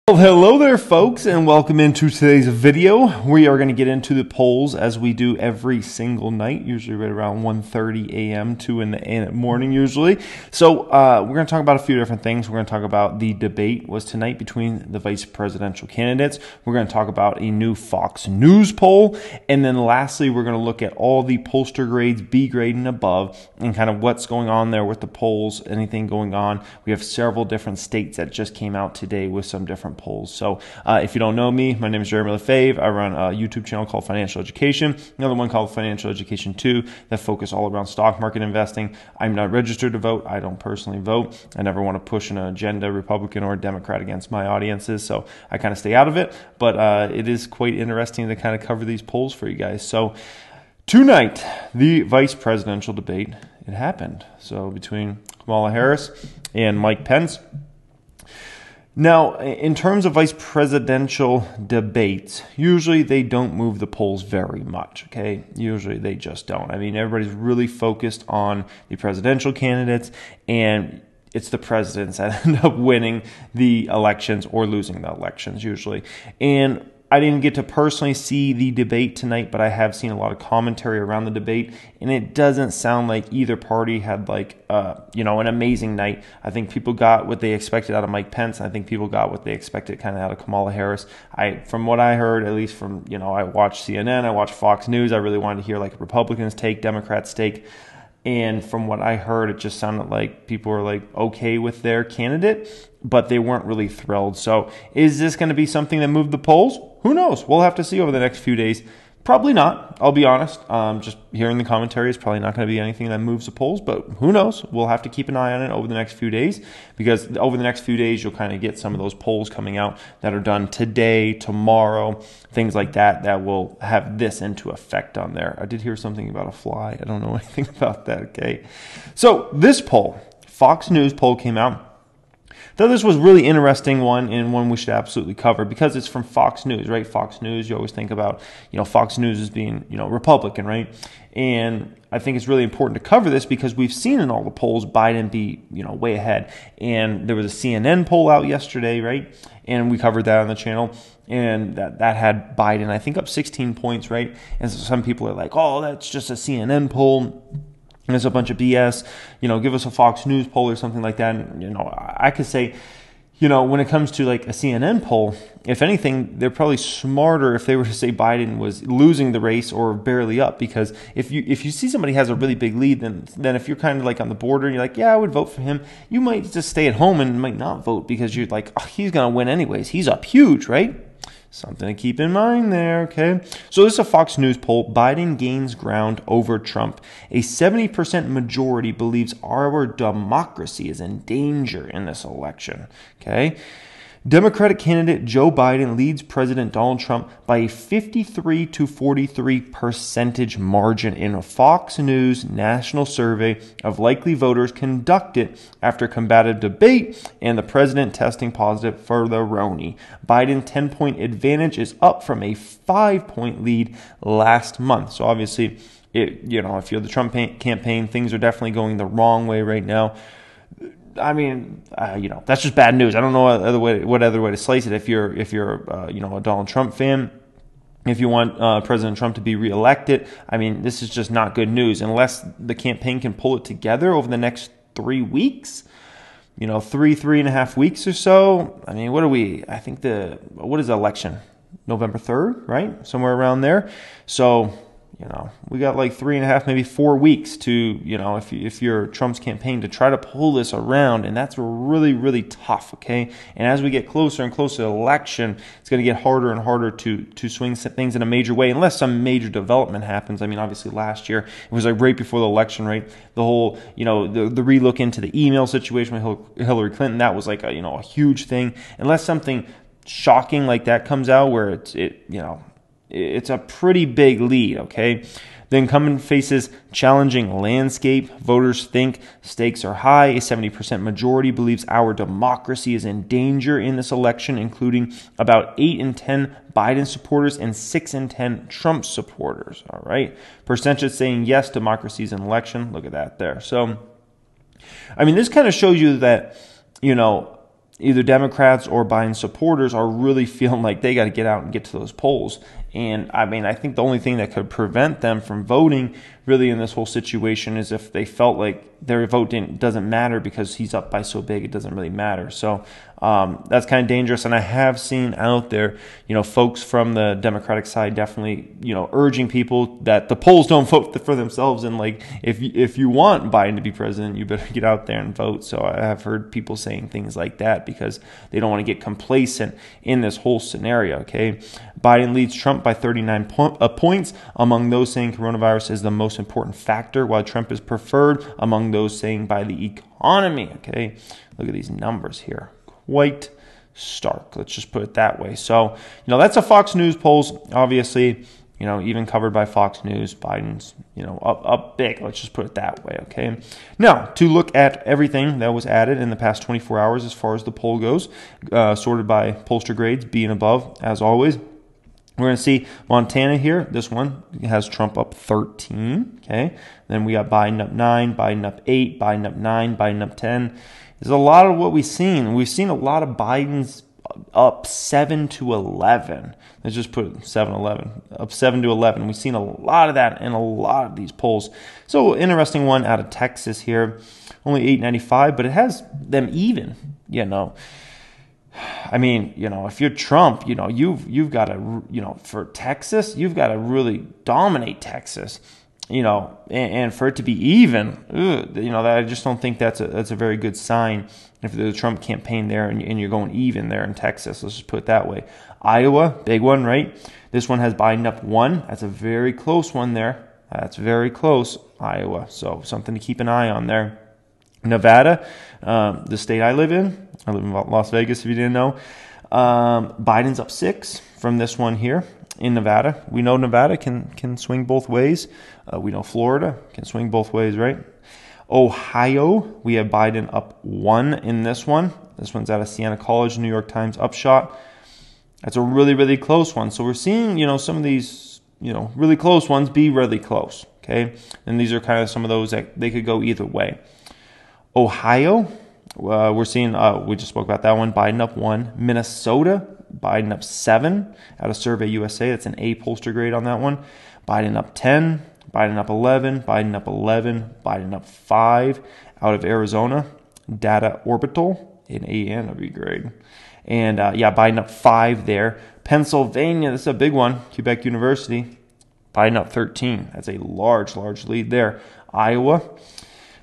Well, hello there folks, and welcome into today's video. We are going to get into the polls as we do every single night, usually right around 1:30 a.m. 2 in the morning usually. So we're going to talk about a few different things. We're going to talk about the debate was tonight between the vice presidential candidates. We're going to talk about a new Fox News poll, and then lastly we're going to look at all the pollster grades, B grade and above, and kind of what's going on there with the polls, anything going on. We have several different states that just came out today with some different polls. So if you don't know me, my name is Jeremy Lefebvre. I run a YouTube channel called Financial Education, another one called Financial Education 2 that focus all around stock market investing. I'm not registered to vote. I don't personally vote. I never want to push an agenda, Republican or Democrat, against my audiences, so I kind of stay out of it. But it is quite interesting to kind of cover these polls for you guys. So tonight, the vice presidential debate, it happened. So between Kamala Harris and Mike Pence. Now, in terms of vice presidential debates, usually they don't move the polls very much, okay? Usually they just don't. I mean, everybody's really focused on the presidential candidates, and it's the presidents that end up winning the elections or losing the elections usually. And I didn't get to personally see the debate tonight, but I have seen a lot of commentary around the debate, and it doesn't sound like either party had an amazing night. I think people got what they expected out of Mike Pence. I think people got what they expected kind of out of Kamala Harris. From what I heard, at least from, I watched CNN, I watched Fox News. I really wanted to hear like Republicans' take, Democrats' take. And from what I heard, it just sounded like people were like okay with their candidate, but they weren't really thrilled. So is this going to be something that moved the polls? Who knows? We'll have to see over the next few days. Probably not, I'll be honest. Just hearing the commentary is probably not going to be anything that moves the polls, but who knows? We'll have to keep an eye on it over the next few days, because over the next few days, you'll kind of get some of those polls coming out that are done today, tomorrow, things like that, that will have this into effect on there. I did hear something about a fly. I don't know anything about that, okay? So this poll, Fox News poll came out. Though this was a really interesting one, and one we should absolutely cover because it's from Fox News, right? Fox News, you always think about, Fox News as being, Republican, right? And I think it's really important to cover this because we've seen in all the polls Biden be, way ahead. And there was a CNN poll out yesterday, right? And we covered that on the channel. And that had Biden, I think, up 16 points, right? And so some people are like, oh, that's just a CNN poll. And it's a bunch of BS, give us a Fox News poll or something like that. And, I could say, when it comes to like a CNN poll, if anything, they're probably smarter if they were to say Biden was losing the race or barely up. Because if you see somebody has a really big lead, then if you're kind of like on the border and you're like, yeah, I would vote for him, you might just stay at home and might not vote because you're like, oh, he's going to win anyways. He's up huge, right? Something to keep in mind there, okay? So this is a Fox News poll. Biden gains ground over Trump. A 70% majority believes our democracy is in danger in this election, okay? Democratic candidate Joe Biden leads President Donald Trump by a 53 to 43 percentage margin in a Fox News national survey of likely voters conducted after combative debate and the president testing positive for the Roni. Biden's 10-point advantage is up from a 5-point lead last month. So obviously, if you're the Trump campaign, things are definitely going the wrong way right now. I mean, that's just bad news. I don't know what other way to slice it. If you're a Donald Trump fan, if you want President Trump to be reelected, I mean, this is just not good news unless the campaign can pull it together over the next 3 weeks. 3.5 weeks or so. I mean, what are we? I think what is the election? November 3rd, right? Somewhere around there. So, we got like 3.5, maybe 4 weeks to, if you're Trump's campaign, to try to pull this around. And that's really, really tough, okay? And as we get closer and closer to the election, it's going to get harder and harder to swing things in a major way unless some major development happens. I mean, obviously last year, it was like right before the election, right? The whole, the relook into the email situation with Hillary Clinton, that was like a huge thing. Unless something shocking like that comes out where it's a pretty big lead, okay? The incumbent faces challenging landscape. Voters think stakes are high. A 70% majority believes our democracy is in danger in this election, including about 8 in 10 Biden supporters and 6 in 10 Trump supporters, all right? Percentage saying yes, democracy is an election. Look at that there. So, I mean, this kind of shows you that, either Democrats or Biden supporters are really feeling like they got to get out and get to those polls. And I mean, I think the only thing that could prevent them from voting really in this whole situation is if they felt like their vote doesn't matter because he's up by so big, it doesn't really matter. So that's kind of dangerous. And I have seen out there, folks from the Democratic side definitely, urging people that the polls don't vote for themselves. And like, if you want Biden to be president, you better get out there and vote. So I have heard people saying things like that because they don't want to get complacent in this whole scenario. Okay. Biden leads Trump by 39 points among those saying coronavirus is the most important factor, while Trump is preferred among those saying by the economy. Okay, look at these numbers here. Quite stark. Let's just put it that way. So, that's a Fox News polls. Obviously, even covered by Fox News, Biden's, up big. Let's just put it that way. Okay. Now, to look at everything that was added in the past 24 hours as far as the poll goes, sorted by pollster grades, B and above, as always. We're going to see Montana here. This one has Trump up 13. Okay. Then we got Biden up 9, Biden up 8, Biden up 9, Biden up 10. There's a lot of what we've seen. We've seen a lot of Biden's up 7 to 11. Let's just put 7-11. Up 7 to 11. We've seen a lot of that in a lot of these polls. So interesting one out of Texas here. Only 895, but it has them even, I mean, if you're Trump, you've got to, for Texas, you've got to really dominate Texas, and for it to be even, I just don't think that's a very good sign if there's a Trump campaign there and you're going even there in Texas. Let's just put it that way. Iowa, big one, right? This one has Biden up 1. That's a very close one there. That's very close, Iowa. So something to keep an eye on there. Nevada, the state I live in Las Vegas, if you didn't know. Biden's up 6 from this one here in Nevada. We know Nevada can swing both ways. We know Florida can swing both ways, right? Ohio, we have Biden up 1 in this one. This one's out of Siena College, New York Times upshot. That's a really, really close one. So we're seeing, some of these, really close ones be really close, okay? And these are kind of some of those that they could go either way. Ohio, we're seeing, we just spoke about that one, Biden up 1. Minnesota, Biden up 7 out of Survey USA. That's an A pollster grade on that one. Biden up 10, Biden up 11, Biden up 11, Biden up 5 out of Arizona. Data Orbital, an A and a B grade. And Biden up 5 there. Pennsylvania, this is a big one. Quebec University, Biden up 13. That's a large, large lead there. Iowa,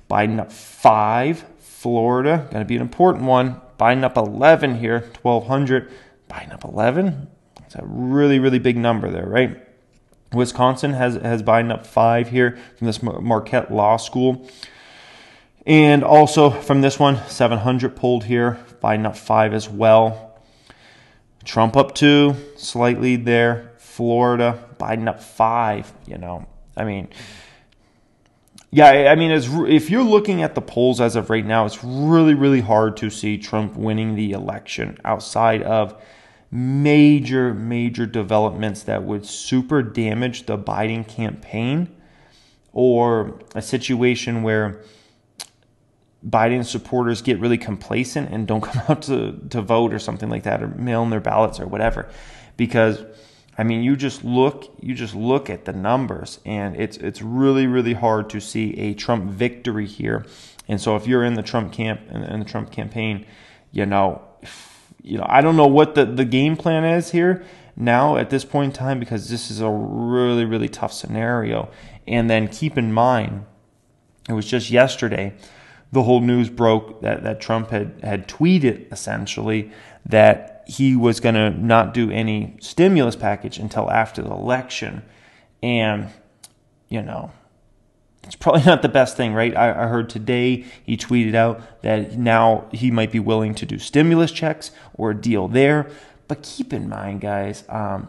Biden up 5. Florida, going to be an important one. Biden up 11 here, 1,200. Biden up 11. That's a really, really big number there, right? Wisconsin has Biden up 5 here from this Marquette Law School. And also from this one, 700 polled here. Biden up 5 as well. Trump up 2, slight lead there. Florida, Biden up 5, if you're looking at the polls as of right now, it's really, really hard to see Trump winning the election outside of major, major developments that would super damage the Biden campaign, or a situation where Biden supporters get really complacent and don't come out to vote or something like that, or mail in their ballots or whatever. Because you just look at the numbers, and it's really, really hard to see a Trump victory here. And so if you're in the Trump camp and the Trump campaign, I don't know what the game plan is here now at this point in time, because this is a really, really tough scenario. And then keep in mind, it was just yesterday the whole news broke that Trump had tweeted essentially that he was going to not do any stimulus package until after the election. And, it's probably not the best thing, right? I heard today he tweeted out that now he might be willing to do stimulus checks or a deal there. But keep in mind, guys, the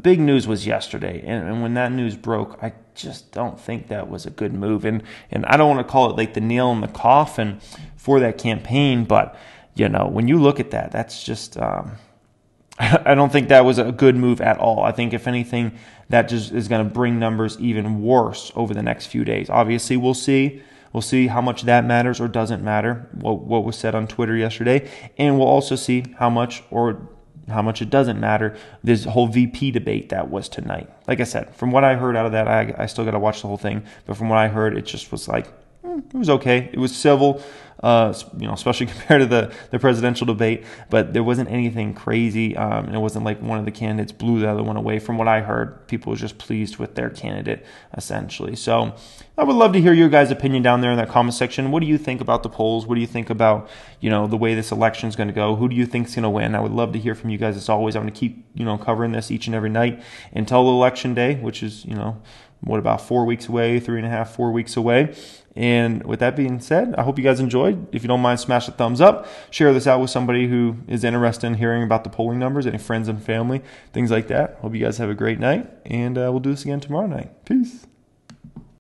big news was yesterday. And when that news broke, I just don't think that was a good move. And I don't want to call it like the nail in the coffin for that campaign, but when you look at that, that's just, I don't think that was a good move at all. I think if anything, that just is going to bring numbers even worse over the next few days. Obviously, we'll see We'll see how much that matters or doesn't matter, what was said on Twitter yesterday. And we'll also see how much it doesn't matter, this whole VP debate that was tonight. Like I said, from what I heard out of that, I still got to watch the whole thing. But from what I heard, it just was like, it was okay. It was civil, especially compared to the presidential debate. But there wasn't anything crazy, and it wasn't like one of the candidates blew the other one away. From what I heard, people were just pleased with their candidate, essentially. So I would love to hear your guys' opinion down there in that comment section. What do you think about the polls? What do you think about, the way this election is going to go? Who do you think is going to win? I would love to hear from you guys as always. I'm going to keep, covering this each and every night until election day, which is, about 4 weeks away, 3.5, 4 weeks away. And with that being said, I hope you guys enjoyed. If you don't mind, smash a thumbs up. Share this out with somebody who is interested in hearing about the polling numbers, any friends and family, things like that. Hope you guys have a great night, and we'll do this again tomorrow night. Peace.